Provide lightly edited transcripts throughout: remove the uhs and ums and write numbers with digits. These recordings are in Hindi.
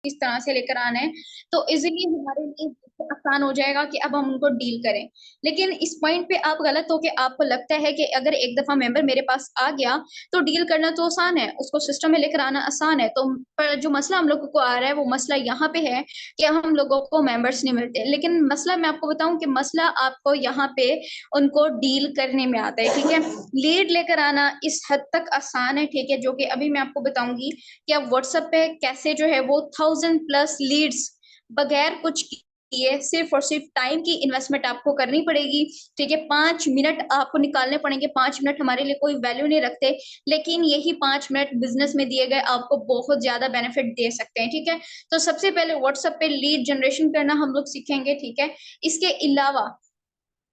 किस तरह से लेकर आना है, तो इजीली हमारे लिए आसान हो जाएगा कि अब हम उनको डील करें। लेकिन इस पॉइंट पे आप गलत हो कि आपको लगता है कि अगर एक दफा मेंबर मेरे पास आ गया तो डील करना तो आसान है, उसको सिस्टम में लेकर आना आसान है। तो पर जो मसला हम लोगों को आ रहा है वो मसला यहाँ पे है कि हम लोगों को मेंबर्स नहीं मिलते। लेकिन मसला मैं आपको बताऊं कि मसला आपको यहाँ पे उनको डील करने में आता है, ठीक है। लीड लेकर आना इस हद तक आसान है, ठीक है, जो कि अभी मैं आपको बताऊंगी कि आप व्हाट्सएप पे कैसे जो है वो 1000+ लीड्स बगैर कुछ किए सिर्फ और सिर्फ टाइम की इन्वेस्टमेंट आपको करनी पड़ेगी, ठीक है। 5 मिनट आपको निकालने पड़ेंगे। 5 मिनट हमारे लिए कोई वैल्यू नहीं रखते, लेकिन यही 5 मिनट बिजनेस में दिए गए आपको बहुत ज्यादा बेनिफिट दे सकते हैं, ठीक है। तो सबसे पहले व्हाट्सएप पे लीड जनरेशन करना हम लोग सीखेंगे, ठीक है। इसके अलावा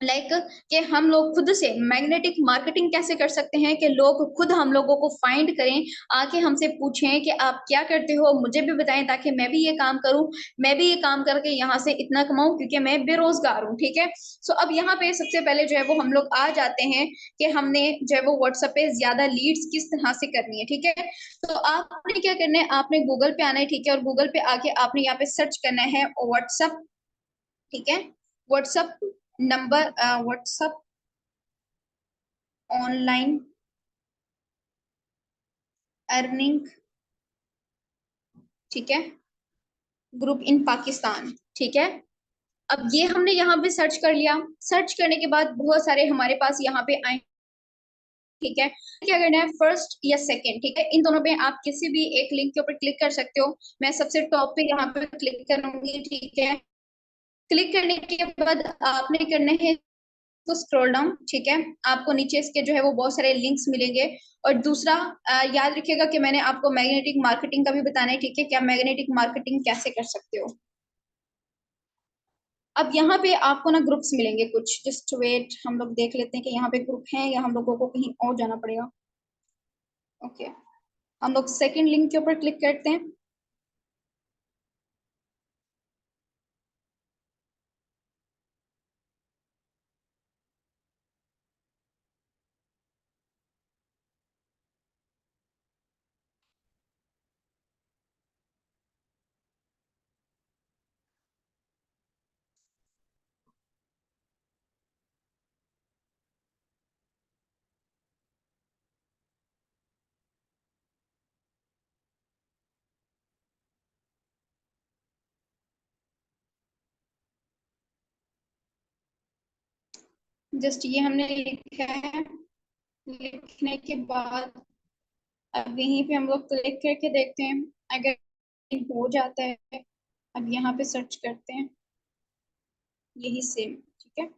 कि हम लोग खुद से मैग्नेटिक मार्केटिंग कैसे कर सकते हैं कि लोग खुद हम लोगों को फाइंड करें, आके हमसे पूछें कि आप क्या करते हो, मुझे भी बताएं ताकि मैं भी ये काम करूं, मैं भी ये काम करके यहाँ से इतना कमाऊं, क्योंकि मैं बेरोजगार हूँ, ठीक है। सो अब यहाँ पे सबसे पहले जो है वो हम लोग आ जाते हैं कि हमने जो है वो व्हाट्सएप पे ज्यादा लीड्स किस तरह से करनी है, ठीक है। तो आपने क्या करना है, आपने गूगल पे आना है, ठीक है, और गूगल पे आके आपने यहाँ पे सर्च करना है व्हाट्सएप, ठीक है। WhatsApp number, WhatsApp online earning, ठीक है, ग्रुप इन पाकिस्तान, ठीक है। अब ये हमने यहाँ पे सर्च कर लिया। सर्च करने के बाद बहुत सारे हमारे पास यहाँ पे आए, ठीक है। क्या करना है, फर्स्ट या सेकंड, ठीक है, इन दोनों पे आप किसी भी एक लिंक के ऊपर क्लिक कर सकते हो। मैं सबसे टॉप पे यहाँ पे क्लिक करूंगी, ठीक है। क्लिक करने के बाद आपने करना है तो स्क्रॉल डाउन, ठीक है। आपको नीचे इसके जो है वो बहुत सारे लिंक्स मिलेंगे। और दूसरा याद रखिएगा कि मैंने आपको मैग्नेटिक मार्केटिंग का भी बताना है, ठीक है, कि आप मैग्नेटिक मार्केटिंग कैसे कर सकते हो। अब यहाँ पे आपको ना ग्रुप्स मिलेंगे कुछ, जस्ट वेट, हम लोग देख लेते हैं कि यहाँ पे ग्रुप है या हम लोगों को कहीं और जाना पड़ेगा। ओके, हम लोग सेकंड लिंक के ऊपर क्लिक करते हैं। जस्ट ये हमने लिखा है। लिखने के बाद अब यहीं पे हम लोग क्लिक करके देखते हैं अगर हो जाता है। अब यहाँ पे सर्च करते हैं यही सेम, ठीक है।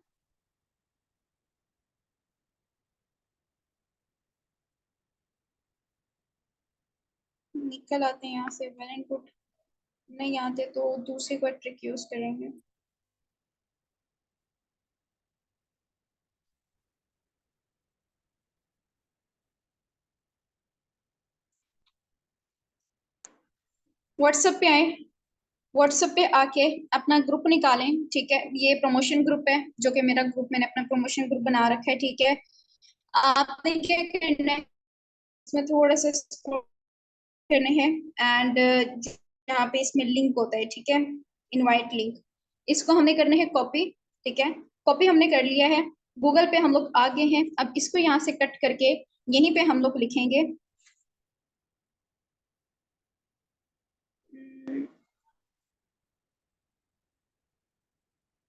निकल आते हैं यहाँ से, वेल एंड गुड। नहीं आते तो दूसरी कोई ट्रिक यूज करेंगे। व्हाट्सएप पे आए। व्हाट्सएप पे आके अपना ग्रुप निकालें, ठीक है। ये प्रमोशन ग्रुप है, जो कि मेरा ग्रुप, मैंने अपना प्रमोशन ग्रुप बना रखा है, ठीक है। आपने क्या करना है, इसमें थोड़ा सा scroll करने हैं एंड यहाँ पे इसमें लिंक होता है, ठीक है, इनवाइट लिंक, इसको हमने करना है कॉपी, ठीक है। कॉपी हमने कर लिया है। गूगल पे हम लोग आगे हैं। अब इसको यहाँ से कट करके यहीं पे हम लोग लिखेंगे,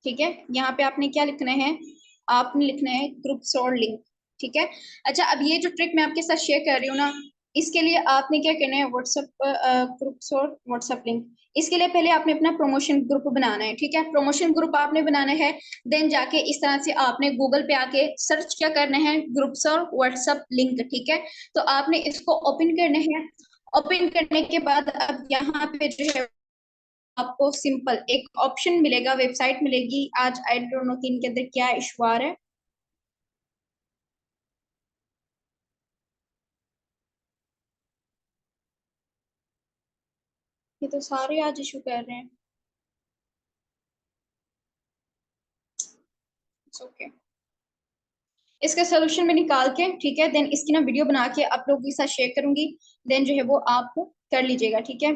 ठीक है। यहाँ पे आपने क्या लिखना है, आपने लिखना है ग्रुप्स और लिंक, ठीक है। अच्छा, अब ये जो ट्रिक मैं आपके साथ शेयर कर रही हूँ ना, इसके लिए आपने क्या करना है, व्हाट्सएप ग्रुप्स और व्हाट्सएप लिंक, इसके लिए पहले आपने अपना प्रमोशन ग्रुप बनाना है, ठीक है। प्रमोशन ग्रुप आपने बनाना है, देन जाके इस तरह से आपने गूगल पे आके सर्च क्या करना है, ग्रुप्स और व्हाट्सएप लिंक, ठीक है। तो आपने इसको ओपन करना है। ओपन करने के बाद अब यहाँ पे जो है आपको सिंपल एक ऑप्शन मिलेगा, वेबसाइट मिलेगी। आज आई डोंट नो कि इनके अंदर क्या इशू आ रहा है। ये तो सारे आज इशू कर रहे हैं। ओके, इसका सोल्यूशन मैं निकाल के, ठीक है, देन इसकी ना वीडियो बना के आप लोगों के साथ शेयर करूंगी। देन जो है वो आप कर लीजिएगा, ठीक है।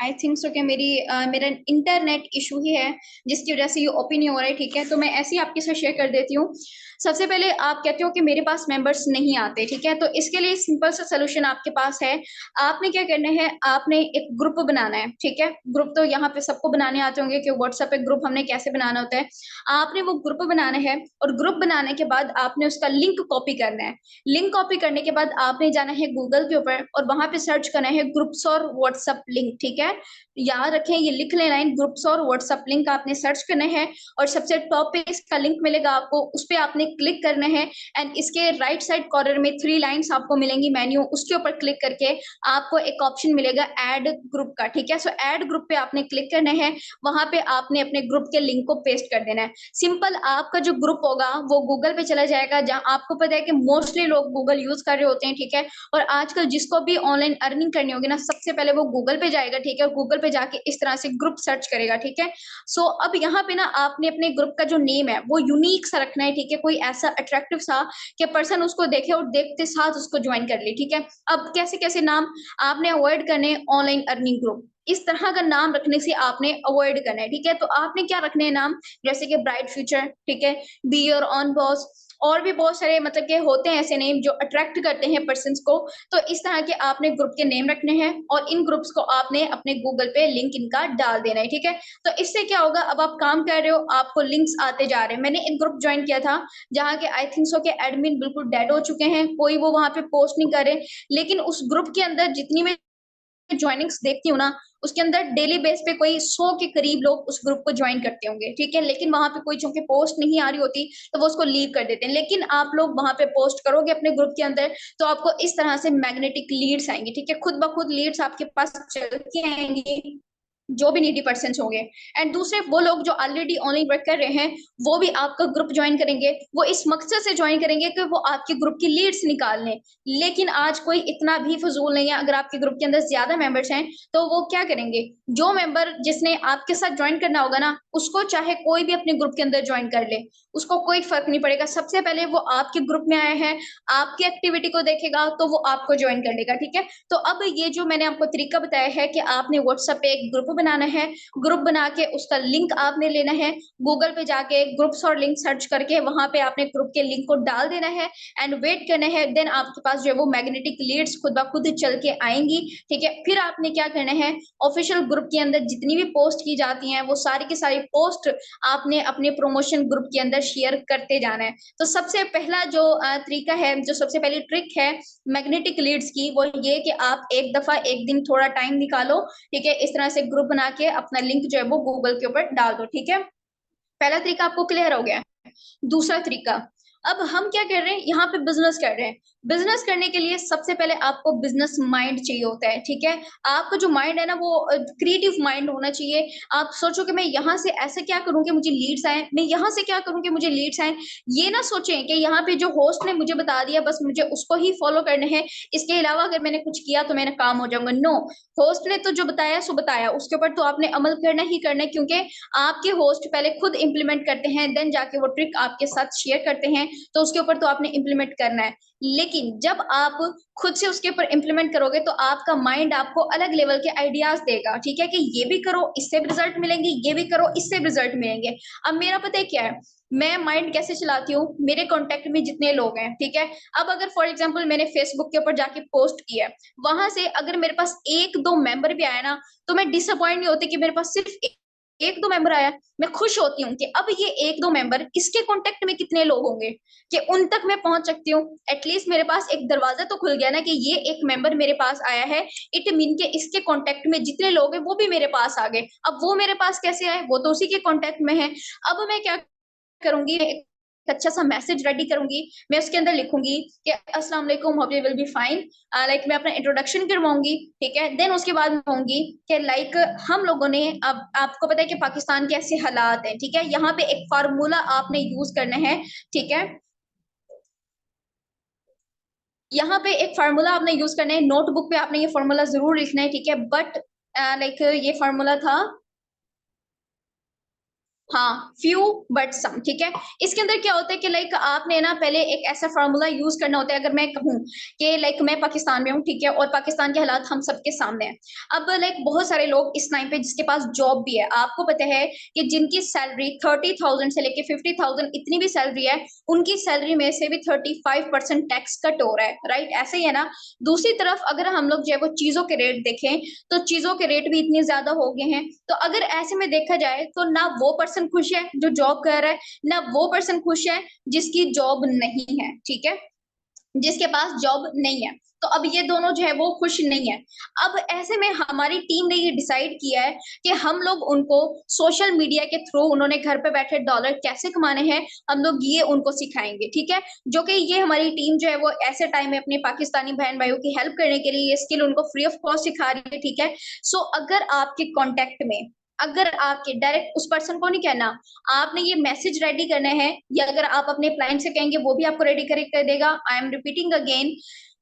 आई थिंक सो कि मेरा इंटरनेट इशू ही है जिसकी वजह से ये ओपन नहीं हो रहा है, ठीक है। तो मैं ऐसे ही आपके साथ शेयर कर देती हूँ। सबसे पहले आप कहते हो कि मेरे पास मेंबर्स नहीं आते, ठीक है। तो इसके लिए सिंपल सा सोल्यूशन आपके पास है। आपने क्या करना है, आपने एक ग्रुप बनाना है, ठीक है। ग्रुप तो यहाँ पे सबको बनाने आते होंगे कि व्हाट्सएप पे ग्रुप हमने कैसे बनाना होता है। आपने वो ग्रुप बनाना है और ग्रुप बनाने के बाद आपने उसका लिंक कॉपी करना है। लिंक कॉपी करने के बाद आपने जाना है गूगल के ऊपर और वहां पे सर्च करना है ग्रुप्स और व्हाट्सएप लिंक, ठीक है। याद रखें, ये लिख लेना है, ग्रुप्स और व्हाट्सएप लिंक आपने सर्च करना है और सबसे टॉप पे इसका लिंक मिलेगा आपको, उस पर आपने क्लिक करना है। एंड इसके राइट साइड कॉर्नर में 3 लाइन्स आपको मिलेंगी मेन्यू, उसके ऊपर क्लिक करके आपको एक ऑप्शन मिलेगा ऐड ग्रुप का, ठीक है। सो ऐड ग्रुप पे आपने क्लिक करना है, वहां पे आपने अपने ग्रुप के लिंक को पेस्ट कर देना है। सिंपल, आपका जो ग्रुप होगा वो गूगल पे चला जाएगा, जहां आपको पता है कि मोस्टली लोग गूगल यूज कर रहे होते हैं, ठीक है। और आजकल जिसको भी ऑनलाइन अर्निंग करनी होगी ना, सबसे पहले वो गूगल पे जाएगा, ठीक है। गूगल पे जाके इस तरह से ग्रुप सर्च करेगा, ठीक है। सो अब यहाँ पे ना आपने अपने ग्रुप का जो नेम है वो यूनिक सा रखना है, ठीक है। कोई ऐसा अट्रैक्टिव सा कि पर्सन उसको देखे और देखते साथ उसको ज्वाइन कर ले, ठीक है। अब कैसे कैसे नाम आपने अवॉइड करने, ऑनलाइन अर्निंग ग्रुप इस तरह का नाम रखने से आपने अवॉइड करना है, ठीक है। तो आपने क्या रखने हैं नाम, जैसे कि ब्राइट फ्यूचर, ठीक है, बी योर ऑन बॉस, और भी बहुत सारे मतलब के होते हैं ऐसे नेम जो अट्रैक्ट करते हैं पर्सन्स को। तो इस तरह के आपने ग्रुप के नेम रखने हैं और इन ग्रुप्स को आपने अपने गूगल पे लिंक इनका डाल देना है, ठीक है। तो इससे क्या होगा, अब आप काम कर रहे हो, आपको लिंक्स आते जा रहे हैं। मैंने एक ग्रुप ज्वाइन किया था जहाँ के आई थिंक सो के एडमिन बिल्कुल डेड हो चुके हैं, कोई वो वहां पे पोस्ट नहीं करे, लेकिन उस ग्रुप के अंदर जितनी मैं ज्वाइनिंग्स देखती हूँ ना, उसके अंदर डेली बेस पे कोई 100 के करीब लोग उस ग्रुप को ज्वाइन करते होंगे, ठीक है। लेकिन वहां पे कोई चूंकि पोस्ट नहीं आ रही होती तो वो उसको लीव कर देते हैं। लेकिन आप लोग वहां पे पोस्ट करोगे अपने ग्रुप के अंदर तो आपको इस तरह से मैग्नेटिक लीड्स आएंगी, ठीक है। खुद ब खुद लीड्स आपके पास चल के आएंगी, जो भी नीडी पर्सन होंगे। एंड दूसरे वो लोग जो ऑलरेडी ऑनलाइन वर्क कर रहे हैं वो भी आपका ग्रुप ज्वाइन करेंगे, वो इस मकसद से ज्वाइन करेंगे कि वो आपके ग्रुप की लीड्स निकाल लें। लेकिन आज कोई इतना भी फजूल नहीं है, अगर आपके ग्रुप के अंदर ज्यादा मेंबर्स हैं तो वो क्या करेंगे, जो मेंबर जिसने आपके साथ ज्वाइन करना होगा ना, उसको चाहे कोई भी अपने ग्रुप के अंदर ज्वाइन कर ले, उसको कोई फर्क नहीं पड़ेगा। सबसे पहले वो आपके ग्रुप में आया है, आपकी एक्टिविटी को देखेगा तो वो आपको ज्वाइन कर लेगा, ठीक है। तो अब ये जो मैंने आपको तरीका बताया है कि आपने व्हाट्सएप पे एक ग्रुप बनाना है, ग्रुप बना के उसका लिंक आपने लेना है, गूगल पे जाके ग्रुप्स और लिंक सर्च करके वहां पे आपने ग्रुप के लिंक को डाल देना है एंड वेट करना है। देन आपके पास जो है वो मैग्नेटिक लीड्स खुद ब खुद चल के आएंगी, ठीक है। फिर आपने क्या करना है, ऑफिशियल ग्रुप के अंदर जितनी भी पोस्ट की जाती हैं वो सारी की सारी पोस्ट आपने अपने प्रमोशन ग्रुप के अंदर शेयर करते जाना है। तो सबसे पहला जो तरीका है, जो सबसे पहली ट्रिक है मैग्नेटिक लीड्स की, वो ये कि आप एक दफा एक दिन थोड़ा टाइम निकालो, ठीक है, इस तरह से ग्रुप बना के अपना लिंक जो है वो गूगल के ऊपर डाल दो, ठीक है। पहला तरीका आपको क्लियर हो गया। दूसरा तरीका, अब हम क्या कर रहे हैं, यहाँ पे बिजनेस कर रहे हैं। बिजनेस करने के लिए सबसे पहले आपको बिजनेस माइंड चाहिए होता है, ठीक है। आपका जो माइंड है ना वो क्रिएटिव माइंड होना चाहिए। आप सोचो कि मैं यहाँ से ऐसा क्या करूं कि मुझे लीड्स आए, मैं यहाँ से क्या करूं कि मुझे लीड्स आए। ये ना सोचें कि यहाँ पे जो होस्ट ने मुझे बता दिया बस मुझे उसको ही फॉलो करना है, इसके अलावा अगर मैंने कुछ किया तो मैंने काम हो जाऊंगा। नो, होस्ट ने तो जो बताया सो बताया, उसके ऊपर तो आपने अमल करना ही करना है, क्योंकि आपके होस्ट पहले खुद इंप्लीमेंट करते हैं, देन जाके वो ट्रिक आपके साथ शेयर करते हैं, तो उसके ऊपर तो आपने इंप्लीमेंट करना है। लेकिन जब आप खुद से उसके ऊपर इंप्लीमेंट करोगे तो आपका माइंड आपको अलग लेवल के आइडियाज देगा, ठीक है, कि ये भी करो इससे भी रिजल्ट मिलेंगे, ये भी करो इससे भी रिजल्ट मिलेंगे। अब मेरा पता है क्या है, मैं माइंड कैसे चलाती हूँ, मेरे कांटेक्ट में जितने लोग हैं, ठीक है। अब अगर फॉर एग्जांपल मैंने फेसबुक के ऊपर जाके पोस्ट किया, वहां से अगर मेरे पास एक दो मेंबर भी आया ना, तो मैं डिसअपॉइंट नहीं होती कि मेरे पास सिर्फ एक दो मेंबर आया। मैं खुश होती हूँ कि अब ये एक दो मेंबर, इसके कांटेक्ट में कितने लोग होंगे कि उन तक मैं पहुंच सकती हूँ। एटलीस्ट मेरे पास एक दरवाजा तो खुल गया ना कि ये एक मेंबर मेरे पास आया है, इट मीन के इसके कांटेक्ट में जितने लोग हैं वो भी मेरे पास आ गए। अब वो मेरे पास कैसे आए, वो तो उसी के कांटेक्ट में है। अब मैं क्या करूंगी, एक अच्छा सा मैसेज रेडी करूंगी, मैं उसके अंदर लिखूंगी कि अस्सलाम वालेकुम, hope you will be fine, like मैं अपना इंट्रोडक्शन करवाऊंगी, ठीक है। देन उसके बाद मैं कहूंगी कि लाइक हम लोगों ने, अब आपको पता है कि पाकिस्तान के ऐसे हालात हैं, ठीक है, यहाँ पे एक फार्मूला आपने यूज करना है, ठीक है। यहाँ पे एक फार्मूला आपने यूज करना है, नोटबुक पे आपने ये फार्मूला जरूर लिखना है, ठीक है। बट लाइक ये फार्मूला था, हाँ, फ्यू बट सम, ठीक है। इसके अंदर क्या होता है कि लाइक आपने ना पहले एक ऐसा फॉर्मूला यूज करना होता है। अगर मैं कहूँ कि लाइक मैं पाकिस्तान में हूँ, ठीक है, और पाकिस्तान के हालात हम सबके सामने हैं। अब लाइक बहुत सारे लोग इस टाइम पे जिसके पास जॉब भी है, आपको पता है कि जिनकी सैलरी 30,000 से लेके 50,000 इतनी भी सैलरी है, उनकी सैलरी में से भी 35% टैक्स कट हो रहा है, राइट? ऐसे ही है ना। दूसरी तरफ अगर हम लोग जो है वो चीजों के रेट देखें, तो चीजों के रेट भी इतने ज्यादा हो गए हैं। तो अगर ऐसे में देखा जाए तो ना वो पर्सन खुश है जो जॉब कर रहा है, ना वो पर्सन खुश है जिसकी जॉब नहीं है, ठीक है, जिसके पास जॉब नहीं है। तो अब ये दोनों जो है वो खुश नहीं है। अब ऐसे में हमारी टीम ने ये डिसाइड किया है कि हम लोग उनको सोशल मीडिया के थ्रू, उन्होंने घर पे बैठे डॉलर कैसे कमाने हैं, हम लोग ये उनको सिखाएंगे, ठीक है। जो कि ये हमारी टीम जो है वो ऐसे टाइम में अपने पाकिस्तानी बहन भाइयों की हेल्प करने के लिए ये स्किल उनको फ्री ऑफ कॉस्ट सिखा रही है, ठीक है। सो अगर आपके कॉन्टेक्ट में, अगर आपके डायरेक्ट उस पर्सन को नहीं कहना, आपने ये मैसेज रेडी करना है, या अगर आप अपने क्लाइंट से कहेंगे वो भी आपको रेडी कर देगा। आई एम रिपीटिंग अगेन,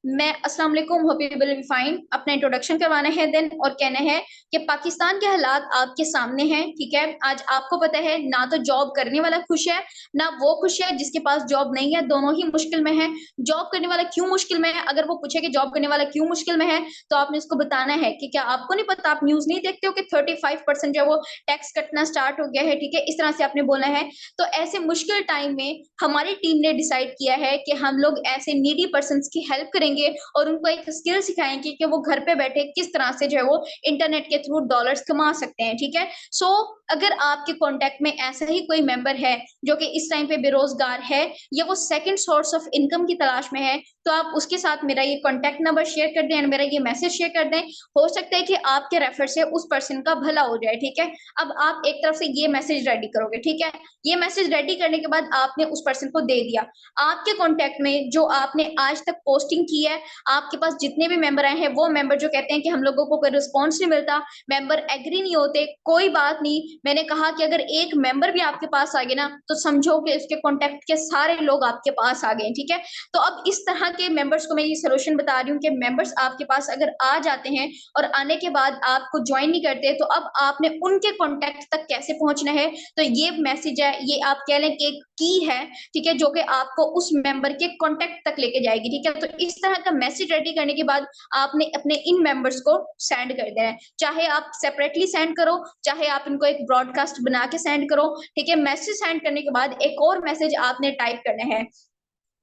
मैं अस्सलाम वालेकुम, hope you will be fine, अपना इंट्रोडक्शन करवाना है देन, और कहना है कि पाकिस्तान के हालात आपके सामने हैं, ठीक है। आज आपको पता है ना तो जॉब करने वाला खुश है, ना वो खुश है जिसके पास जॉब नहीं है, दोनों ही मुश्किल में है। जॉब करने वाला क्यों मुश्किल में है? अगर वो पूछे कि जॉब करने वाला क्यों मुश्किल में है, तो आपने उसको बताना है कि क्या आपको नहीं पता, आप न्यूज नहीं देखते हो कि 35% जो है वो टैक्स कटना स्टार्ट हो गया है, ठीक है। इस तरह से आपने बोलना है। तो ऐसे मुश्किल टाइम में हमारी टीम ने डिसाइड किया है कि हम लोग ऐसे नीडी पर्सन की हेल्प करेंगे और उनको एक स्किल सिखाएंगे कि वो घर पे बैठे किस तरह से जो है वो इंटरनेट के थ्रू डॉलर्स कमा सकते हैं, ठीक है। सो अगर आपके कॉन्टेक्ट में ऐसा ही कोई मेंबर है जो कि इस टाइम पे बेरोजगार है, या वो सेकंड सोर्स ऑफ इनकम की तलाश में है, तो आप उसके साथ मेरा ये कॉन्टेक्ट नंबर शेयर कर दें, मेरा ये मैसेज शेयर कर दें। हो सकता है कि आपके रेफर से उस पर्सन का भला हो जाए, ठीक है। अब आप एक तरफ से ये मैसेज रेडी करोगे, ठीक है। ये मैसेज रेडी करने के बाद आपने उस पर्सन को दे दिया। आपके कॉन्टेक्ट में जो आपने आज तक पोस्टिंग की है, आपके पास जितने भी मेंबर आए हैं, वो मेंबर जो कहते हैं कि हम लोगों को कोई रिस्पॉन्स नहीं मिलता, मेंबर एग्री नहीं होते, कोई बात नहीं। मैंने कहा कि अगर एक मेंबर भी आपके पास आ गए ना, तो समझो कि उसके कॉन्टेक्ट के सारे लोग आपके पास आ गए, ठीक है। तो अब इस तरह के मेंबर्स को मैं ये सोल्यूशन बता रही हूँ कि मेंबर्स आपके पास अगर आ जाते हैं और आने के बाद आपको ज्वाइन नहीं करते, तो अब आपने उनके कॉन्टेक्ट तक कैसे पहुंचना है। तो ये मैसेज है, ये आप कह लें कि एक की है, ठीक है, जो कि आपको उस मेंबर के कॉन्टेक्ट तक लेके जाएगी, ठीक है। तो इस तरह का मैसेज रेडी करने के बाद आपने अपने इन मेंबर्स को सेंड कर देना है। चाहे आप सेपरेटली सेंड करो, चाहे आप इनको एक ब्रॉडकास्ट बना के सेंड करो, ठीक है। मैसेज सेंड करने के बाद एक और मैसेज आपने टाइप करना है।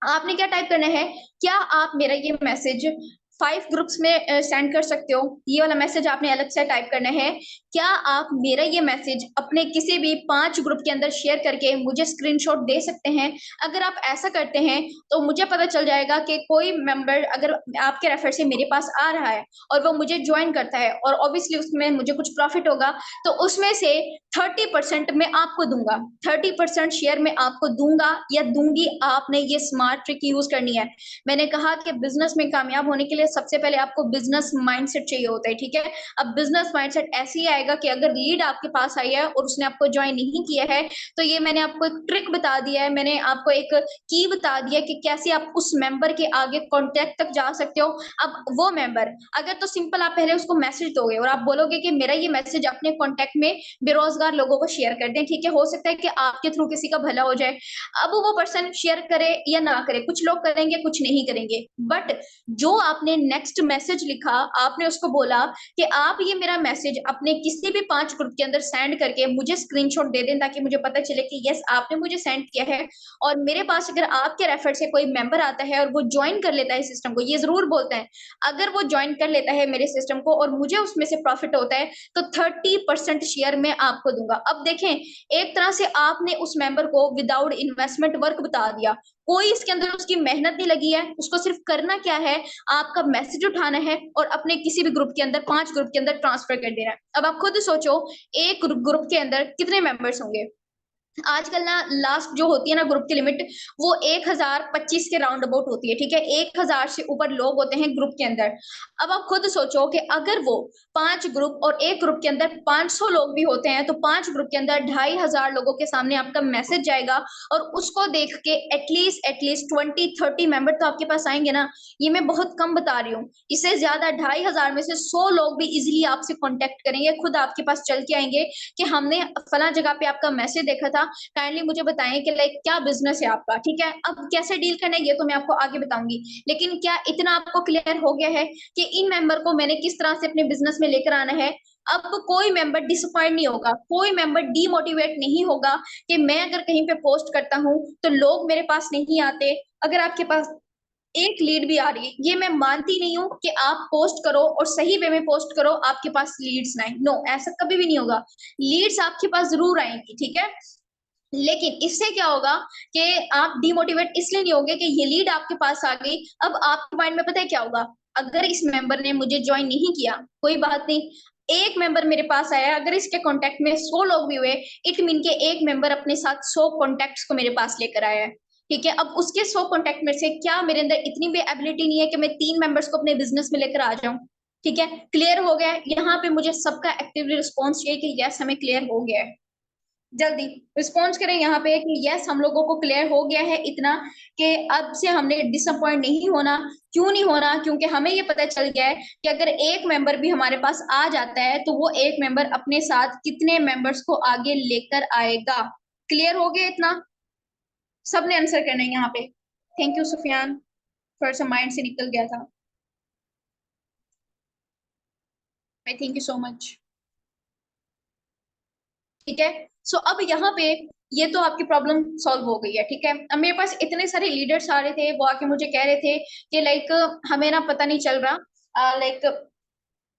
आपने क्या टाइप करना है, क्या आप मेरा ये मैसेज 5 ग्रुप्स में सेंड कर सकते हो? ये वाला मैसेज आपने अलग से टाइप करना है। क्या आप मेरा ये मैसेज अपने किसी भी 5 ग्रुप के अंदर शेयर करके मुझे स्क्रीनशॉट दे सकते हैं? अगर आप ऐसा करते हैं तो मुझे पता चल जाएगा कि कोई मेंबर अगर आपके रेफर से मेरे पास आ रहा है और वो मुझे ज्वाइन करता है, और ऑब्वियसली उसमें मुझे कुछ प्रॉफिट होगा, तो उसमें से 30% मैं आपको दूंगा, 30% शेयर में आपको दूंगा या दूंगी। आपने ये स्मार्ट ट्रिक यूज करनी है। मैंने कहा कि बिजनेस में कामयाब होने के लिए सबसे पहले आपको बिजनेस माइंडसेट चाहिए होता है, ठीक है। अब बिजनेस माइंडसेट ऐसे ही आएगा कि अगर लीड आपके पास आई है और उसने आपको ज्वाइन नहीं किया है, तो ये मैंने आपको एक ट्रिक बता दिया है, मैंने आपको एक की बता दिया कि कैसे आप उस मेंबर के आगे कॉन्टेक्ट तक जा सकते हो। अब वो मेंबर अगर, तो सिंपल आप पहले उसको मैसेज दोगे और आप बोलोगे कि मेरा ये मैसेज अपने कॉन्टेक्ट में बेरोजगार लोगों को शेयर कर दें, ठीक है। हो सकता है कि आपके थ्रू किसी का भला हो जाए। अब वो पर्सन शेयर करे या ना करे, कुछ लोग करेंगे कुछ नहीं करेंगे, बट जो आपने नेक्स्ट मैसेज लिखा, आपने उसको बोला कि आप ये मेरा मैसेज अपने किसी भी 5 ग्रुप के अंदर सेंड करके मुझे स्क्रीनशॉट दे दें, ताकि मुझे पता चले कि यस आपने मुझे सेंड किया है। और मेरे पास अगर आपके रेफर से कोई मेंबर आता है और वो ज्वाइन कर लेता है सिस्टम को, ये जरूर बोलते हैं, अगर वो ज्वाइन कर लेता है मेरे सिस्टम को और मुझे उसमें से प्रॉफिट होता है, तो 30% शेयर मैं आपको दूंगा। अब देखें, एक तरह से आपने उस मेंबर को विदाउट इन्वेस्टमेंट वर्क बता दिया। कोई इसके अंदर उसकी मेहनत नहीं लगी है, उसको सिर्फ करना क्या है, आपका मैसेज उठाना है और अपने किसी भी ग्रुप के अंदर, 5 ग्रुप के अंदर ट्रांसफर कर देना है। अब आप खुद सोचो, एक ग्रुप के अंदर कितने मेंबर्स होंगे? आजकल ना लास्ट जो होती है ना ग्रुप की लिमिट, वो 1025 के राउंड अबाउट होती है, ठीक है। 1000 से ऊपर लोग होते हैं ग्रुप के अंदर। अब आप खुद सोचो कि अगर वो 5 ग्रुप और एक ग्रुप के अंदर 500 लोग भी होते हैं, तो 5 ग्रुप के अंदर 2500 लोगों के सामने आपका मैसेज जाएगा, और उसको देख के एटलीस्ट 20-30 मेंबर तो आपके पास आएंगे ना। ये मैं बहुत कम बता रही हूँ, इससे ज्यादा 2500 में से 100 लोग भी इजिली आपसे कॉन्टेक्ट करेंगे, खुद आपके पास चल के आएंगे कि हमने फला जगह पे आपका मैसेज देखा था, काइंडली मुझे बताएं कि लाइक क्या बिजनेस है आपका, ठीक है। अब कैसे डील करना है ये तो मैं आपको आगे बताऊंगी, लेकिन क्या इतना आपको क्लियर हो गया है कि इन मेंबर को मैंने किस तरह से अपने बिजनेस में लेकर आना है। अब कोई मेंबर डिसअपॉइंट नहीं होगा, कोई मेंबर डीमोटिवेट नहीं होगा कि मैं अगर कहीं पे पोस्ट करता हूँ तो लोग मेरे पास नहीं आते। अगर आपके पास एक लीड भी आ रही है, ये मैं मानती नहीं हूँ कि आप पोस्ट करो और सही वे में पोस्ट करो आपके पास लीड्स ना आए, नो, ऐसा कभी भी नहीं होगा। लीड्स आपके पास जरूर आएंगी, ठीक है। लेकिन इससे क्या होगा कि आप डिमोटिवेट इसलिए नहीं होगे कि ये लीड आपके पास आ गई। अब आपके माइंड में पता है क्या होगा, अगर इस मेंबर ने मुझे ज्वाइन नहीं किया, कोई बात नहीं, एक मेंबर मेरे पास आया, अगर इसके कांटेक्ट में 100 लोग भी हुए, इट मीन के एक मेंबर अपने साथ 100 कॉन्टेक्ट्स को मेरे पास लेकर आया है, ठीक है। अब उसके 100 कॉन्टेक्ट में से क्या मेरे अंदर इतनी भी एबिलिटी नहीं है कि मैं 3 मेंबर्स को अपने बिजनेस में लेकर आ जाऊं, ठीक है। क्लियर हो गया है? यहाँ पे मुझे सबका एक्टिवली रिस्पॉन्स चाहिए कि यस हमें क्लियर हो गया है। जल्दी रिस्पॉन्स करें यहाँ पे कि यस हम लोगों को क्लियर हो गया है इतना, कि अब से हमने डिसअपॉइंट नहीं होना। क्यों नहीं होना? क्योंकि हमें ये पता चल गया है कि अगर एक मेंबर भी हमारे पास आ जाता है तो वो एक मेंबर अपने साथ कितने मेंबर्स को आगे लेकर आएगा। क्लियर हो गया इतना? सबने आंसर करना है यहाँ पे। थैंक यू सुफियान, थोड़ा सा माइंड से निकल गया था। आई थैंक यू सो मच। ठीक है। सो अब यहाँ पे ये तो आपकी प्रॉब्लम सॉल्व हो गई है, ठीक है। अब मेरे पास इतने सारे लीडर्स आ रहे थे, वो आके मुझे कह रहे थे कि लाइक हमें ना पता नहीं चल रहा, लाइक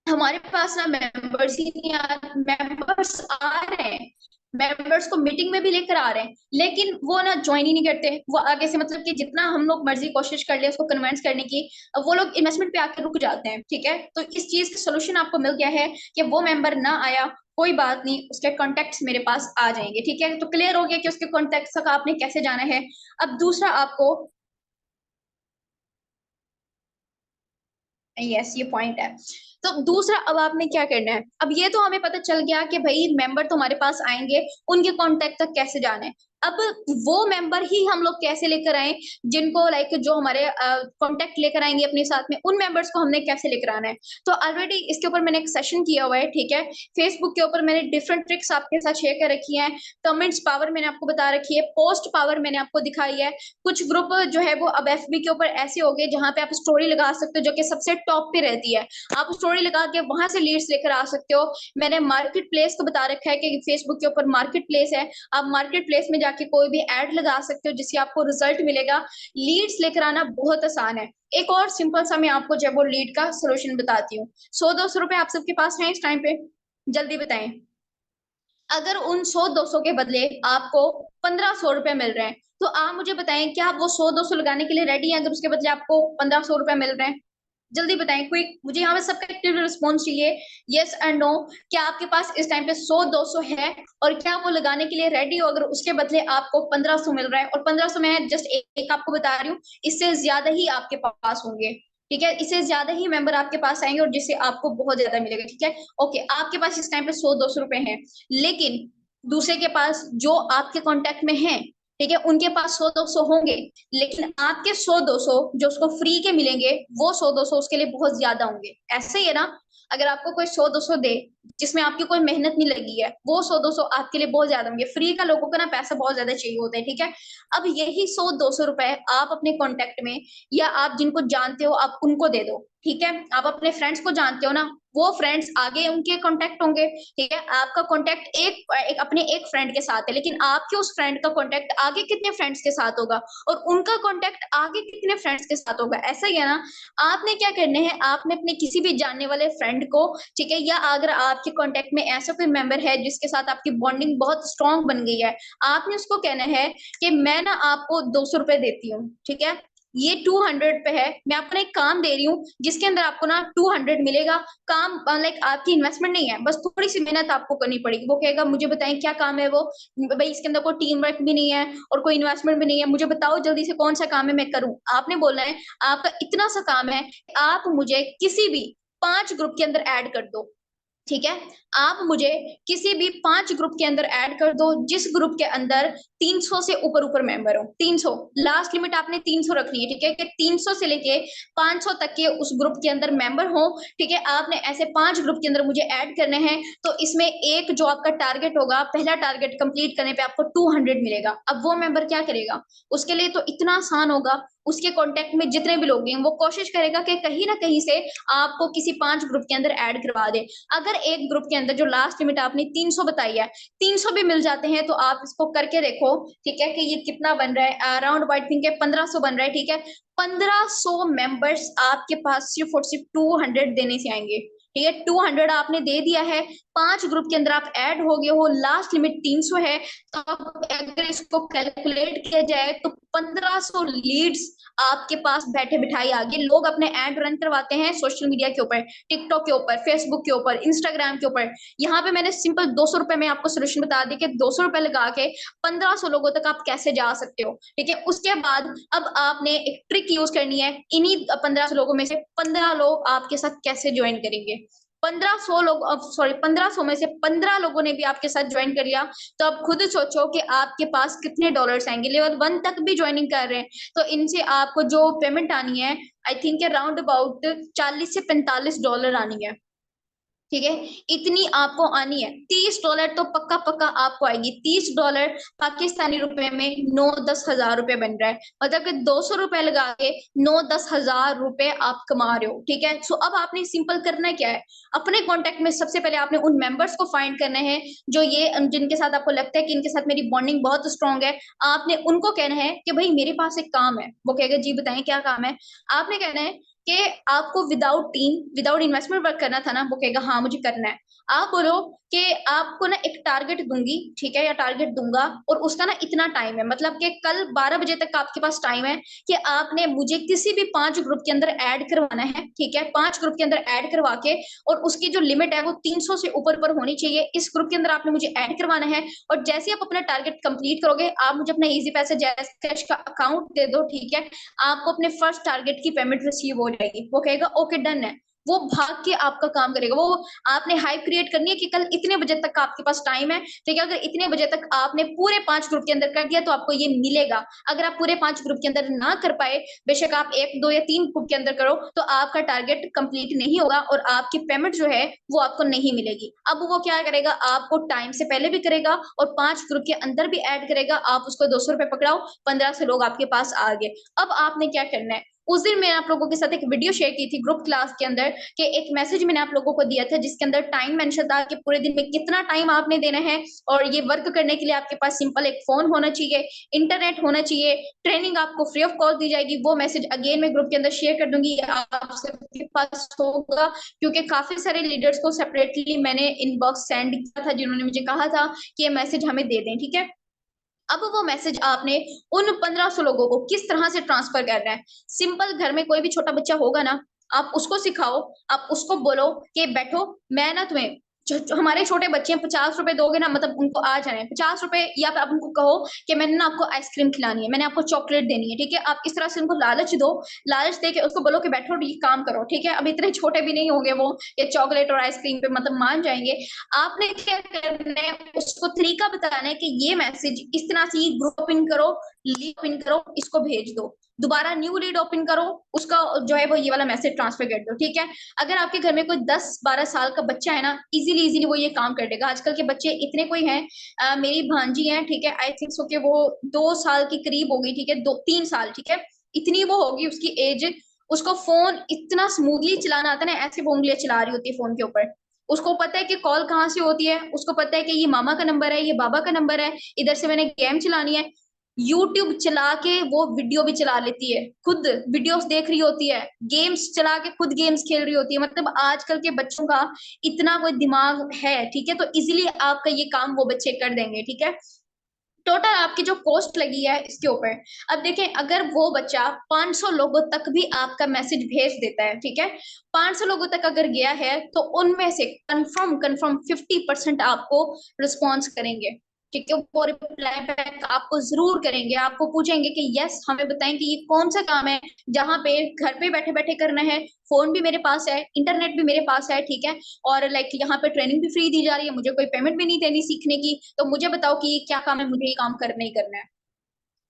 हमारे पास ना मेंबर्स ही नहीं आ, मेंबर्स आ रहे हैं, मेंबर्स को मीटिंग में भी लेकर आ रहे हैं, लेकिन वो ना ज्वाइन ही नहीं करते। वो आगे से मतलब कि जितना हम लोग मर्जी कोशिश कर ले उसको कन्विंस करने की, वो लोग इन्वेस्टमेंट पे आके रुक जाते हैं, ठीक है। तो इस चीज का सोल्यूशन आपको मिल गया है कि वो मेंबर ना आया, कोई बात नहीं, उसके कॉन्टेक्ट्स मेरे पास आ जाएंगे, ठीक है। तो क्लियर हो गया कि उसके कॉन्टेक्ट्स तक आपने कैसे जाना है। अब दूसरा आपको, यस ये पॉइंट है। तो दूसरा अब आपने क्या करना है, अब ये तो हमें पता चल गया कि भाई मेंबर तुम्हारे पास आएंगे, उनके कांटेक्ट तक कैसे जाना है। अब वो मेंबर ही हम लोग कैसे लेकर आए जिनको लाइक जो हमारे कांटेक्ट लेकर आएंगे अपने साथ में, उन मेंबर्स को हमने कैसे लेकर आना है। तो ऑलरेडी इसके ऊपर मैंने एक सेशन किया हुआ है, ठीक है। फेसबुक के ऊपर मैंने डिफरेंट ट्रिक्स आपके साथ शेयर कर रखी है, कमेंट्स पावर मैंने आपको बता रखी है, पोस्ट पावर मैंने आपको दिखाई है। कुछ ग्रुप जो है वो अब एफबी के ऊपर ऐसे हो गए जहां पे आप स्टोरी लगा सकते हो जो कि सबसे टॉप पे रहती है, आप स्टोरी लगा के वहां से लीड्स लेकर आ सकते हो। मैंने मार्केट प्लेस को बता रखा है कि फेसबुक के ऊपर मार्केट प्लेस है, आप मार्केट प्लेस में जाके कोई भी एड लगा सकते हो जिससे आपको रिजल्ट मिलेगा। लीड्स लेकर आना बहुत आसान है। एक और सिंपल सा मैं आपको जब वो लीड का सोल्यूशन बताती हूँ। 100-200 रुपए आप सबके पास है इस टाइम पे? जल्दी बताएं। अगर उन 100-200 के बदले आपको 1500 रुपए मिल रहे हैं, तो आप मुझे बताएं क्या आप वो 100-200 लगाने के लिए रेडी हैं अगर उसके बदले आपको 1500 रुपए मिल रहे हैं? जल्दी बताएं क्विक, मुझे यहाँ पे सबका एक्टिव रिस्पॉन्स चाहिए, यस एंड नो। क्या आपके पास इस टाइम पे 100-200 है और क्या वो लगाने के लिए रेडी हो अगर उसके बदले आपको 1500 मिल रहा है? और 1500 में जस्ट एक आपको बता रही हूँ, इससे ज्यादा ही आपके पास होंगे, ठीक है। इससे ज्यादा ही मेंबर आपके पास आएंगे और जिससे आपको बहुत ज्यादा मिलेगा, ठीक है। ओके, आपके पास इस टाइम पे 100-200 रुपए हैं, लेकिन दूसरे के पास जो आपके कांटेक्ट में है, ठीक है, उनके पास 100-200 होंगे, लेकिन आपके 100-200 जो उसको फ्री के मिलेंगे, वो 100-200 उसके लिए बहुत ज्यादा होंगे। ऐसे ही है ना? अगर आपको कोई 100-200 दे जिसमें आपकी कोई मेहनत नहीं लगी है, वो 100-200 आपके लिए बहुत ज्यादा होंगे। फ्री का लोगों को ना पैसा बहुत ज्यादा चाहिए होता है, ठीक है। अब यही 100-200 रुपए आप अपने कॉन्टेक्ट में या आप जिनको जानते हो आप उनको दे दो, ठीक है। आप अपने फ्रेंड्स को जानते हो ना, वो फ्रेंड्स आगे उनके कांटेक्ट होंगे, ठीक है। आपका कांटेक्ट अपने एक फ्रेंड के साथ है, लेकिन आपके उस फ्रेंड का कांटेक्ट आगे कितने फ्रेंड्स के साथ होगा, और उनका कांटेक्ट आगे कितने फ्रेंड्स के साथ होगा। ऐसा ही है ना? आपने क्या करना है, आपने अपने किसी भी जानने वाले फ्रेंड को, ठीक है, या अगर आपके कांटेक्ट में ऐसा कोई मेंबर है जिसके साथ आपकी बॉन्डिंग बहुत स्ट्रांग बन गई है, आपने उसको कहना है कि मैं ना आपको 200 रुपए देती हूँ, ठीक है। ये 200 पे है, मैं आपको एक काम दे रही हूँ जिसके अंदर आपको ना 200 मिलेगा। काम लाइक आपकी इन्वेस्टमेंट नहीं है, बस थोड़ी सी मेहनत आपको करनी पड़ेगी। वो कहेगा मुझे बताएं क्या काम है वो, भाई इसके अंदर कोई टीम वर्क भी नहीं है और कोई इन्वेस्टमेंट भी नहीं है, मुझे बताओ जल्दी से कौन सा काम है मैं करूँ। आपने बोलना है आपका इतना सा काम है, आप मुझे किसी भी 5 ग्रुप के अंदर ऐड कर दो। ठीक है, आप मुझे किसी भी 5 ग्रुप के अंदर ऐड कर दो जिस ग्रुप के अंदर 300 से ऊपर ऊपर मेंबर हो। 300 लास्ट लिमिट आपने 300 रखनी है, ठीक है, कि 300 से लेके 500 तक के उस ग्रुप के अंदर मेंबर हो। ठीक है, आपने ऐसे 5 ग्रुप के अंदर मुझे ऐड करने हैं। तो इसमें एक जो आपका टारगेट होगा, पहला टारगेट कंप्लीट करने पे आपको 200 मिलेगा। अब वो मेंबर क्या करेगा, उसके लिए तो इतना आसान होगा, उसके कांटेक्ट में जितने भी लोग हैं वो कोशिश करेगा कि कहीं ना कहीं से आपको किसी 5 ग्रुप के अंदर ऐड करवा दे। अगर एक ग्रुप के अंदर जो लास्ट लिमिट आपने 300 बताई है, 300 भी मिल जाते हैं तो आप इसको करके देखो। ठीक है, कि ये कितना बन रहा है, अराउंड आई थिंक 1500 बन रहा है। ठीक है, 1500 मेंबर्स आपके पास सिर्फ और सिर्फ 200 देने से आएंगे। ठीक है, 200 आपने दे दिया है, 5 ग्रुप के अंदर आप ऐड हो गए हो, लास्ट लिमिट 300 है। तो अगर इसको कैलकुलेट किया जाए तो 1500 लीड्स आपके पास बैठे बिठाई आ गए। लोग अपने ऐड रन करवाते हैं सोशल मीडिया के ऊपर, टिकटॉक के ऊपर, फेसबुक के ऊपर, इंस्टाग्राम के ऊपर। यहाँ पे मैंने सिंपल 200 रुपए में आपको सोल्यूशन बता दी कि 200 रुपए लगा के 1500 लोगों तक आप कैसे जा सकते हो। ठीक है, उसके बाद अब आपने एक ट्रिक यूज करनी है, इन्हीं 1500 लोगों में से 15 लोग आपके साथ कैसे ज्वाइन करेंगे। 1500 लोग, सॉरी 1500 में से 15 लोगों ने भी आपके साथ ज्वाइन कर लिया, तो अब खुद सोचो कि आपके पास कितने डॉलर्स आएंगे। लेवल 1 तक भी ज्वाइनिंग कर रहे हैं तो इनसे आपको जो पेमेंट आनी है, आई थिंक अराउंड अबाउट 40 से $45 आनी है। ठीक है, इतनी आपको आनी है। $30 तो पक्का पक्का आपको आएगी। $30 पाकिस्तानी रुपए में 9-10 हजार रुपए बन रहा है, मतलब कि 200 रुपए लगा के 9-10 हजार रुपए आप कमा रहे हो। ठीक है, सो अब आपने सिंपल करना क्या है, अपने कॉन्टेक्ट में सबसे पहले आपने उन मेंबर्स को फाइंड करना है जो ये जिनके साथ आपको लगता है कि इनके साथ मेरी बॉन्डिंग बहुत स्ट्रांग है। आपने उनको कहना है कि भाई मेरे पास एक काम है। वो कहेगा जी बताएं क्या काम है। आपने कहना है कि आपको without team without investment work करना था ना। वो कहेगा हाँ मुझे करना है। आप बोलो कि आपको ना एक टारगेट दूंगी, ठीक है, या टारगेट दूंगा, और उसका ना इतना टाइम है, मतलब कि कल 12 बजे तक आपके पास टाइम है कि आपने मुझे किसी भी 5 ग्रुप के अंदर ऐड करवाना है। ठीक है, 5 ग्रुप के अंदर ऐड करवा के, और उसकी जो लिमिट है वो 300 से ऊपर पर होनी चाहिए। इस ग्रुप के अंदर आपने मुझे ऐड करवाना है, और जैसे आप अपना टारगेट कंप्लीट करोगे आप मुझे अपना इजी पैसे जैस कैश का अकाउंट दे दो। ठीक है, आपको अपने फर्स्ट टारगेट की पेमेंट रिसीव हो जाएगी। वो कहेगा ओके डन है। वो भाग के आपका काम करेगा। वो आपने हाइप क्रिएट करनी है कि कल इतने बजे तक आपके पास टाइम है। ठीक है, अगर इतने बजे तक आपने पूरे 5 ग्रुप के अंदर कर दिया तो आपको ये मिलेगा। अगर आप पूरे 5 ग्रुप के अंदर ना कर पाए, बेशक आप 1, 2 या 3 ग्रुप के अंदर करो, तो आपका टारगेट कंप्लीट नहीं होगा और आपकी पेमेंट जो है वो आपको नहीं मिलेगी। अब वो क्या करेगा, आपको टाइम से पहले भी करेगा और 5 ग्रुप के अंदर भी ऐड करेगा। आप उसको 200 रुपए पकड़ाओ, 15 से लोग आपके पास आ गए। अब आपने क्या करना है, उस दिन मैंने आप लोगों के साथ एक वीडियो शेयर की थी ग्रुप क्लास के अंदर, कि एक मैसेज मैंने आप लोगों को दिया था जिसके अंदर टाइम मेंशन था कि पूरे दिन में कितना टाइम आपने देना है। और ये वर्क करने के लिए आपके पास सिंपल एक फोन होना चाहिए, इंटरनेट होना चाहिए, ट्रेनिंग आपको फ्री ऑफ कॉस्ट दी जाएगी। वो मैसेज अगेन मैं ग्रुप के अंदर शेयर कर दूंगी, आप सबके पास होगा, क्योंकि काफी सारे लीडर्स को सेपरेटली मैंने इनबॉक्स सेंड किया था जिन्होंने मुझे कहा था कि ये मैसेज हमें दे दें। ठीक है, अब वो मैसेज आपने उन 1500 लोगों को किस तरह से ट्रांसफर करना है। सिंपल, घर में कोई भी छोटा बच्चा होगा ना, आप उसको सिखाओ। आप उसको बोलो कि बैठो, मैं ना तुम्हें जो हमारे छोटे बच्चे हैं, 50 रुपए दोगे ना, मतलब उनको आ जाए 50 रुपए, या फिर आप उनको कहो कि मैंने ना आपको आइसक्रीम खिलानी है, मैंने आपको चॉकलेट देनी है। ठीक है, आप इस तरह से उनको लालच दो। लालच दे के उसको बोलो कि बैठो ये काम करो। ठीक है, अब इतने छोटे भी नहीं होंगे वो, ये चॉकलेट और आइसक्रीम पे मतलब मान जाएंगे। आपने क्या करना है, उसको तरीका बताना है कि ये मैसेज इस तरह से ग्रुप ओपन करो, लीड ओपन करो, इसको भेज दो, दोबारा न्यू लीड ओपन करो, उसका जो है वो ये वाला मैसेज ट्रांसफर कर दो। ठीक है, अगर आपके घर में कोई 10-12 साल का बच्चा है ना, इजीली इजीली वो ये काम कर देगा। आजकल के बच्चे इतने कोई हैं, मेरी भांजी है, ठीक है, आई थिंक सो कि वो 2 साल की करीब होगी। ठीक है, 2-3 साल, ठीक है, इतनी वो होगी उसकी एज। उसको फोन इतना स्मूथली चलाना आता है ना, ऐसे वो उंगलियां चला रही होती है फोन के ऊपर। उसको पता है कि कॉल कहाँ से होती है, उसको पता है कि ये मामा का नंबर है, ये बाबा का नंबर है, इधर से मैंने गेम चलानी है। यूट्यूब चला के वो वीडियो भी चला लेती है, खुद वीडियोस देख रही होती है, गेम्स चला के खुद गेम्स खेल रही होती है। मतलब आजकल के बच्चों का इतना कोई दिमाग है। ठीक है, तो इजीली आपका ये काम वो बच्चे कर देंगे। ठीक है, टोटल आपकी जो कॉस्ट लगी है इसके ऊपर। अब देखें, अगर वो बच्चा 500 लोगों तक भी आपका मैसेज भेज देता है, ठीक है, 500 लोगों तक अगर गया है, तो उनमें से कंफर्म कंफर्म 50% आपको रिस्पॉन्स करेंगे, ठीक है, वो रिप्लाई बैक आपको जरूर करेंगे, आपको पूछेंगे कि यस हमें बताएं कि ये कौन सा काम है जहाँ पे घर पे बैठे बैठे करना है, फोन भी मेरे पास है, इंटरनेट भी मेरे पास है, ठीक है, और लाइक यहाँ पे ट्रेनिंग भी फ्री दी जा रही है, मुझे कोई पेमेंट भी नहीं देनी सीखने की, तो मुझे बताओ कि ये क्या काम है, मुझे ये काम करना ही करना है।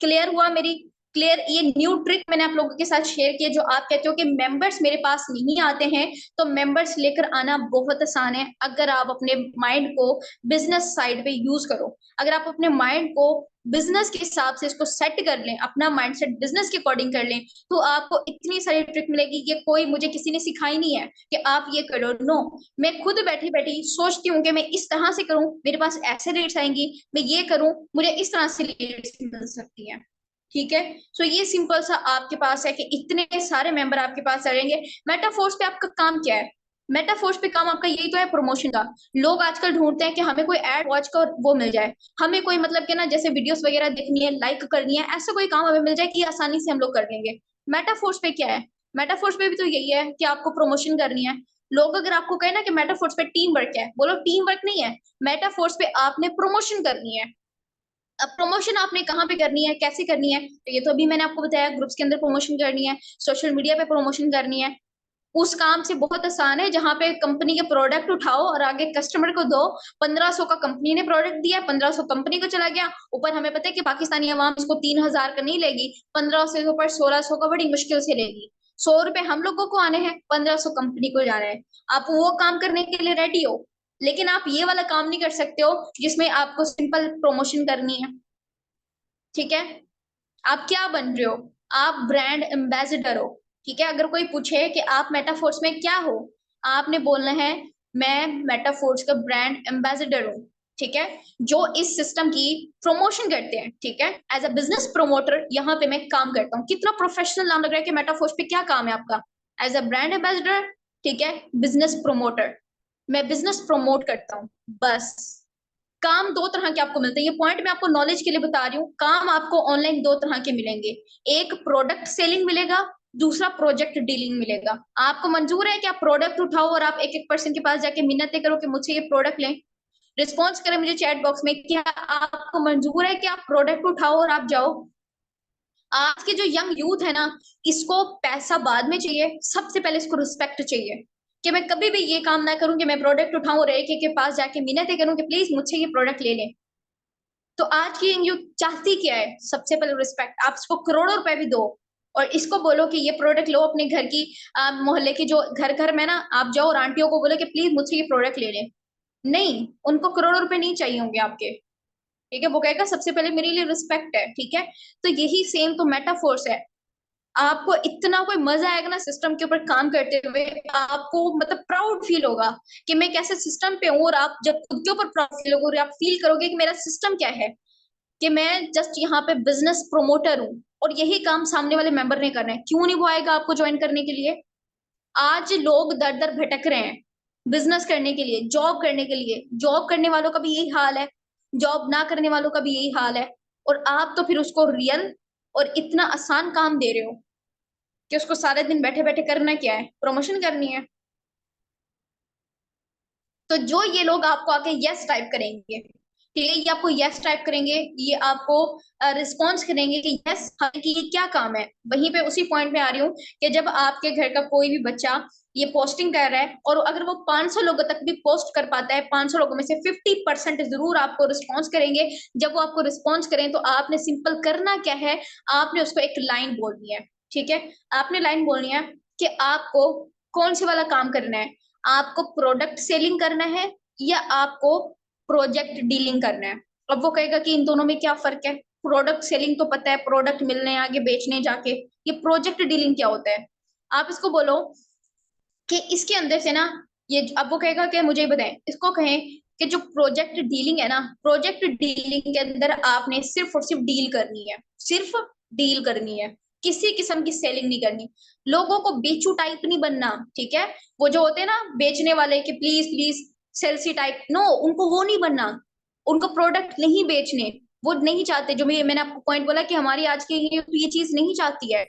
क्लियर हुआ मेरी? क्लियर? ये न्यू ट्रिक मैंने आप लोगों के साथ शेयर किया। जो आप कहते हो कि मेंबर्स मेरे पास नहीं आते हैं, तो मेंबर्स लेकर आना बहुत आसान है, अगर आप अपने माइंड को बिजनेस साइड पे यूज करो। अगर आप अपने माइंड को बिजनेस के हिसाब से इसको सेट कर लें, अपना माइंडसेट बिजनेस के अकॉर्डिंग कर लें, तो आपको इतनी सारी ट्रिक मिलेगी कि कोई मुझे किसी ने सिखाई नहीं है कि आप ये करो, नो, मैं खुद बैठी बैठी सोचती हूँ कि मैं इस तरह से करूं, मेरे पास ऐसे लीड्स आएंगी, मैं ये करूं, मुझे इस तरह से लीड्स मिल सकती है, ठीक है। सो ये सिंपल सा आपके पास है कि इतने सारे मेंबर आपके पास आ जाएंगे। मेटाफोर्स पे आपका काम क्या है? मेटाफोर्स पे काम आपका यही तो है, प्रमोशन का। लोग आजकल ढूंढते हैं कि हमें कोई एड वॉच का वो मिल जाए, हमें कोई मतलब कि ना जैसे वीडियोस वगैरह देखनी है, लाइक करनी है, ऐसा कोई काम हमें मिल जाए कि आसानी से हम लोग कर लेंगे। मेटाफोर्स पे क्या है? मेटाफोर्स पे भी तो यही है कि आपको प्रमोशन करनी है। लोग अगर आपको कहे ना कि मेटाफोर्स पे टीम वर्क है, बोलो टीम वर्क नहीं है, मेटाफोर्स पे आपने प्रमोशन करनी है। अब प्रमोशन आपने कहाँ पे करनी है, कैसे करनी है, तो ये तो अभी मैंने आपको बताया, ग्रुप्स के अंदर प्रमोशन करनी है, सोशल मीडिया पे प्रमोशन करनी है। उस काम से बहुत आसान है, जहां पे कंपनी के प्रोडक्ट उठाओ और आगे कस्टमर को दो। 1500 का कंपनी ने प्रोडक्ट दिया, 1500 कंपनी को चला गया, ऊपर हमें पता है कि पाकिस्तानी अवाम इसको 3000 का नहीं लेगी, 1500 से ऊपर 1600 का बड़ी मुश्किल से लेगी। 100 रुपए हम लोगों को आने हैं, 1500 कंपनी को जाना है। आप वो काम करने के लिए रेडी हो, लेकिन आप ये वाला काम नहीं कर सकते हो जिसमें आपको सिंपल प्रमोशन करनी है, ठीक है। आप क्या बन रहे हो? आप ब्रांड एम्बेसडर हो, ठीक है। अगर कोई पूछे कि आप मेटाफोर्स में क्या हो, आपने बोलना है मैं मेटाफोर्स का ब्रांड एम्बेसडर हूँ, ठीक है, जो इस सिस्टम की प्रमोशन करते हैं, ठीक है, एज अ बिजनेस प्रोमोटर यहाँ पे मैं काम करता हूँ। कितना प्रोफेशनल नाम लग रहा है कि मेटाफोर्स पे क्या काम है आपका? एज अ ब्रांड एम्बेसडर, ठीक है, बिजनेस प्रोमोटर, मैं बिजनेस प्रमोट करता हूँ, बस। काम दो तरह के आपको मिलते हैं, ये पॉइंट मैं आपको नॉलेज के लिए बता रही हूँ। काम आपको ऑनलाइन दो तरह के मिलेंगे, एक प्रोडक्ट सेलिंग मिलेगा, दूसरा प्रोजेक्ट डीलिंग मिलेगा। आपको मंजूर है कि आप प्रोडक्ट उठाओ और आप एक एक पर्सन के पास जाके मिन्नतें करो कि मुझसे ये प्रोडक्ट लें? रिस्पॉन्स करें मुझे चैट बॉक्स में, क्या आपको मंजूर है कि आप प्रोडक्ट उठाओ और आप जाओ? आज के जो यंग यूथ है ना, इसको पैसा बाद में चाहिए, सबसे पहले इसको रिस्पेक्ट चाहिए, कि मैं कभी भी ये काम ना करूं कि मैं प्रोडक्ट उठाऊं और एक एक के पास जाके मिन्नतें करूं कि प्लीज मुझसे ये प्रोडक्ट ले लें। तो आज की यंग यूथ चाहती क्या है? सबसे पहले रिस्पेक्ट। आप इसको करोड़ों रुपए भी दो और इसको बोलो कि ये प्रोडक्ट लो, अपने घर की मोहल्ले की जो घर घर में ना आप जाओ और आंटियों को बोलो कि प्लीज मुझसे ये प्रोडक्ट ले लें, नहीं, उनको करोड़ों रुपए नहीं चाहिए होंगे आपके, ठीक है। वो कहेगा सबसे पहले मेरे लिए रिस्पेक्ट है, ठीक है। तो यही सेम तो मेटाफोर्स है। आपको इतना कोई मजा आएगा ना सिस्टम के ऊपर काम करते हुए, आपको मतलब प्राउड फील होगा कि मैं कैसे सिस्टम पे हूँ, और आप जब खुद के ऊपर प्राउड फील होगा और आप फील करोगे कि मेरा सिस्टम क्या है, कि मैं जस्ट यहाँ पे बिजनेस प्रोमोटर हूँ और यही काम सामने वाले मेंबर ने करना है, क्यों नहीं वो आएगा आपको ज्वाइन करने के लिए? आज लोग दर दर भटक रहे हैं बिजनेस करने के लिए, जॉब करने के लिए, जॉब करने वालों का भी यही हाल है, जॉब ना करने वालों का भी यही हाल है, और आप तो फिर उसको रियल और इतना आसान काम दे रहे हो कि उसको सारे दिन बैठे बैठे करना क्या है, प्रमोशन करनी है। तो जो ये लोग आपको आके यस टाइप करेंगे, ठीक है, ये आपको यस टाइप करेंगे, ये आपको रिस्पॉन्स करेंगे कि यस कि ये क्या काम है, वहीं पे उसी पॉइंट पे आ रही हूँ कि जब आपके घर का कोई भी बच्चा ये पोस्टिंग कर रहा है, और अगर वो 500 लोगों तक भी पोस्ट कर पाता है, 500 लोगों में से 50% जरूर आपको रिस्पॉन्स करेंगे। जब वो आपको रिस्पॉन्स करें तो आपने सिंपल करना क्या है, आपने उसको एक लाइन बोलनी है, ठीक है। आपने लाइन बोलनी है कि आपको कौन से वाला काम करना है, आपको प्रोडक्ट सेलिंग करना है या आपको प्रोजेक्ट डीलिंग करना है। अब वो कहेगा कि इन दोनों में क्या फर्क है? प्रोडक्ट सेलिंग तो पता है, प्रोडक्ट मिलने आगे बेचने जाके, ये प्रोजेक्ट डीलिंग क्या होता है? आप इसको बोलो कि इसके अंदर से ना, ये अब वो कहेगा कि मुझे बताएं, इसको कहें कि जो प्रोजेक्ट डीलिंग है ना, प्रोजेक्ट डीलिंग के अंदर आपने सिर्फ और सिर्फ डील करनी है, सिर्फ डील करनी है, किसी किस्म की सेलिंग नहीं करनी। लोगों को बेचू टाइप नहीं बनना, ठीक है। वो जो होते हैं ना बेचने वाले कि प्लीज प्लीज सेल्सी टाइप, नो, उनको वो नहीं बनना, उनको प्रोडक्ट नहीं बेचने, वो नहीं चाहते, जो मैंने आपको पॉइंट बोला कि हमारी आज की ये चीज नहीं चाहती है,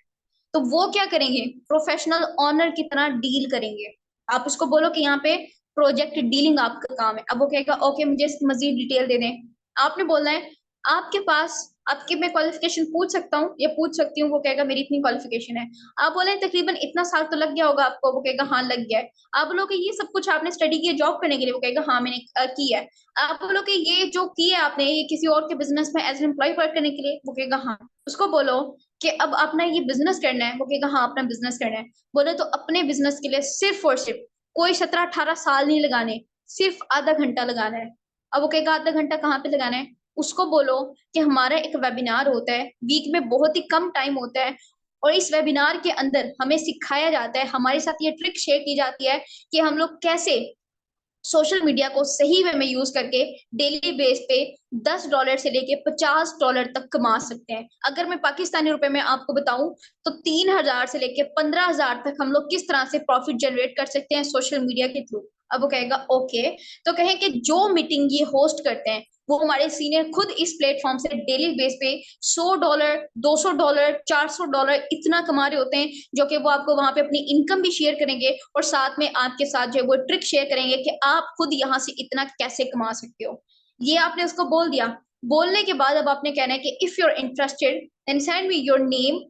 तो वो क्या करेंगे, प्रोफेशनल ऑनर की तरह डील करेंगे। आप उसको बोलो कि यहाँ पे प्रोजेक्ट डीलिंग आपका काम है, अब वो कहेगा ओके मुझे मजीद डिटेल दे दें। आपने बोलना है आपके पास, आपकी मैं क्वालिफिकेशन पूछ सकता हूँ या पूछ सकती हूँ, वो कहेगा मेरी इतनी क्वालिफिकेशन है। आप बोले तकरीबन इतना साल तो लग गया होगा आपको, वो कहेगा हाँ लग गया है। आप बोलो कि ये सब कुछ आपने स्टडी की है जॉब करने के लिए, वो कहेगा हाँ मैंने की है। आप बोलो कि ये जो की है आपने ये किसी और के बिजनेस में एज एम्प्लॉय वर्क करने के लिए, वो कहेगा हाँ। उसको बोलो कि अब अपना ये बिजनेस करना है, वो कहेगा हाँ अपना बिजनेस करना है। बोले तो अपने बिजनेस के लिए सिर्फ और सिर्फ कोई 17-18 साल नहीं लगाने, सिर्फ आधा घंटा लगाना है। अब वो कहेगा आधा घंटा कहाँ पे लगाना है, उसको बोलो कि हमारा एक वेबिनार होता है, वीक में बहुत ही कम टाइम होता है, और इस वेबिनार के अंदर हमें सिखाया जाता है, हमारे साथ ये ट्रिक शेयर की जाती है कि हम लोग कैसे सोशल मीडिया को सही वे में यूज करके डेली बेस पे $10 से लेके $50 तक कमा सकते हैं। अगर मैं पाकिस्तानी रुपए में आपको बताऊं तो 3,000 से लेके 15,000 तक हम लोग किस तरह से प्रॉफिट जनरेट कर सकते हैं सोशल मीडिया के थ्रू। अब वो कहेगा ओके, तो कहें कि जो मीटिंग ये होस्ट करते हैं वो हमारे सीनियर खुद इस प्लेटफॉर्म से डेली बेस पे $100, $200, $400 इतना कमा रहे होते हैं, जो कि वो आपको वहां पे अपनी इनकम भी शेयर करेंगे और साथ में आपके साथ जो है वो ट्रिक शेयर करेंगे कि आप खुद यहाँ से इतना कैसे कमा सकते हो। ये आपने उसको बोल दिया। बोलने के बाद अब आपने कहना है कि if you are interested then send me your name,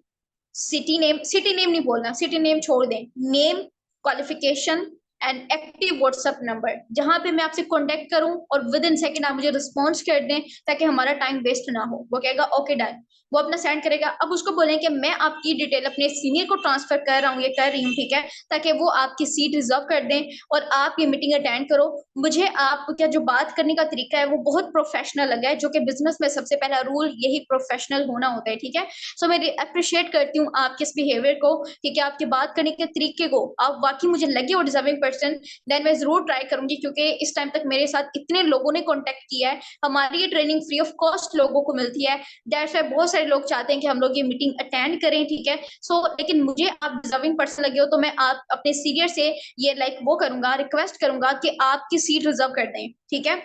city name नहीं बोलना, सिटी नेम छोड़ दें, name, qualification and active WhatsApp number, जहां पे मैं आपसे कांटेक्ट करूं और विद इन सेकंड आप मुझे रिस्पॉन्स कर दें ताकि हमारा टाइम वेस्ट ना हो। वो कहेगा ओके डन, वो अपना सेंड करेगा। अब उसको बोलें कि मैं आपकी डिटेल अपने सीनियर को ट्रांसफर कर रहा हूँ, ये कर रही हूँ, ठीक है, ताकि वो आपकी सीट रिजर्व कर दें और आप ये मीटिंग अटेंड करो। मुझे आपका जो बात करने का तरीका है वो बहुत प्रोफेशनल लगा है, जो कि बिजनेस में सबसे पहला रूल यही प्रोफेशनल होना होता है, ठीक है। सो मैं अप्रिशिएट करती हूँ आपके इस बिहेवियर को, ठीक है, आपके बात करने के तरीके को, आप वाकई मुझे लगे वो डिजर्विंग पर्सन। देन मैं जरूर ट्राई करूंगी, क्योंकि इस टाइम तक मेरे साथ इतने लोगों ने कॉन्टेक्ट किया है, हमारी ये ट्रेनिंग फ्री ऑफ कॉस्ट लोगों को मिलती है। दैट्स व्हाई बहुत सारे लोग चाहते हैं कि हम लोग ये मीटिंग अटेंड करें, ठीक है। सो लेकिन मुझे आप डिजर्विंग पर्सन लगे हो तो मैं आप अपने सीनियर से ये लाइक वो करूंगा, रिक्वेस्ट करूंगा कि आपकी सीट रिजर्व कर दें, ठीक है।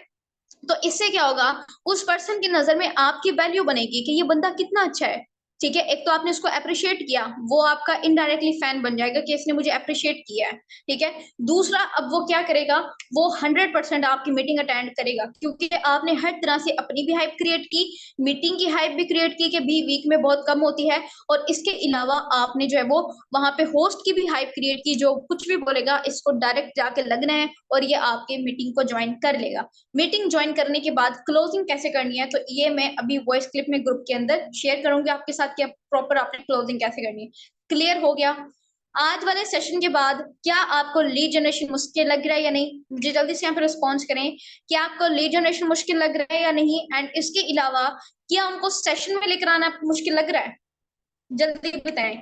तो इससे क्या होगा, उस पर्सन की नजर में आपकी वैल्यू बनेगी कि ये बंदा कितना अच्छा है, ठीक है। एक तो आपने उसको अप्रिशिएट किया, वो आपका इनडायरेक्टली फैन बन जाएगा कि इसने मुझे अप्रिशिएट किया है, ठीक है। दूसरा, अब वो क्या करेगा, वो 100% आपकी मीटिंग अटेंड करेगा, क्योंकि आपने हर तरह से अपनी भी हाइप क्रिएट की, मीटिंग की हाइप भी क्रिएट की कि भी वीक में बहुत कम होती है, और इसके अलावा आपने जो है वो वहां पे होस्ट की भी हाइप क्रिएट की, जो कुछ भी बोलेगा इसको डायरेक्ट जाके लगना है और ये आपके मीटिंग को ज्वाइन कर लेगा। मीटिंग ज्वाइन करने के बाद क्लोजिंग कैसे करनी है, तो ये मैं अभी वॉइस क्लिप में ग्रुप के अंदर शेयर करूंगी आपके साथ कि प्रॉपर आपने क्लोजिंग कैसे करनी है। क्लियर हो गया? आज वाले सेशन के बाद क्या आपको लीड जनरेशन मुश्किल लग रहा है या नहीं, मुझे जल्दी से यहाँ पे रिस्पॉन्स करें। क्या आपको लीड जनरेशन मुश्किल लग रहा है या नहीं, एंड इसके अलावा क्या उनको सेशन में लेकर आना मुश्किल लग रहा है, जल्दी बताएं।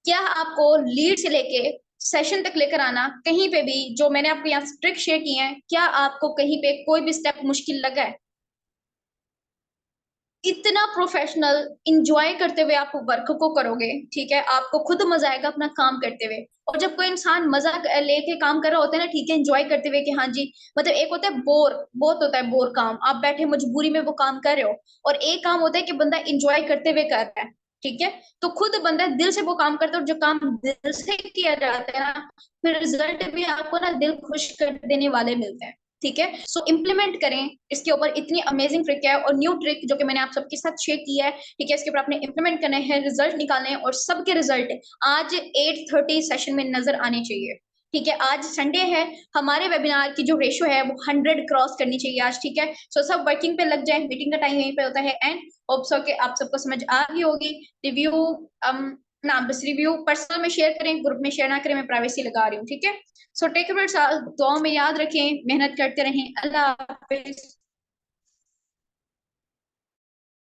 क्या आपको लीड से लेके सेशन तक लेकर आना कहीं पे भी, जो मैंने आपको यहाँ ट्रिक शेयर की है, क्या आपको कहीं पे कोई भी स्टेप मुश्किल लगा है? इतना प्रोफेशनल इंजॉय करते हुए आप वर्क को करोगे, ठीक है, आपको खुद मजा आएगा अपना काम करते हुए। और जब कोई इंसान मजा लेके काम कर रहा होता है ना, ठीक है, एंजॉय करते हुए कि हाँ जी, मतलब एक होता है बोर, बहुत होता है बोर काम, आप बैठे मजबूरी में वो काम कर रहे हो, और एक काम होता है कि बंदा इंजॉय करते हुए कर रहा है, ठीक है। तो खुद बंदा दिल से वो काम करता है, और जो काम दिल से किया जाता है ना, फिर रिजल्ट भी आपको ना दिल खुश कर देने वाले मिलते हैं, ठीक है। सो इम्प्लीमेंट करें इसके ऊपर, इतनी अमेजिंग ट्रिक है और न्यू ट्रिक जो कि मैंने आप सबके साथ शेयर किया है, ठीक है। इसके ऊपर आपने इम्प्लीमेंट करना है, रिजल्ट निकालने हैं, और सबके रिजल्ट आज 8:30 सेशन में नजर आने चाहिए, ठीक है। आज संडे है, हमारे वेबिनार की जो रेशो है वो 100 क्रॉस करनी चाहिए आज, ठीक है। सो सब वर्किंग पे लग जाए, मीटिंग का टाइम यहीं पे होता है, एंड होप सो कि आप सबको समझ आ गई होगी। रिव्यू ना बस रिव्यू पर्सनल में शेयर करें, ग्रुप में शेयर ना करें, मैं प्राइवेसी लगा रही हूँ, ठीक है। सो टेक केयर, दुआ में याद रखें, मेहनत करते रहें, अल्लाह हाफिज।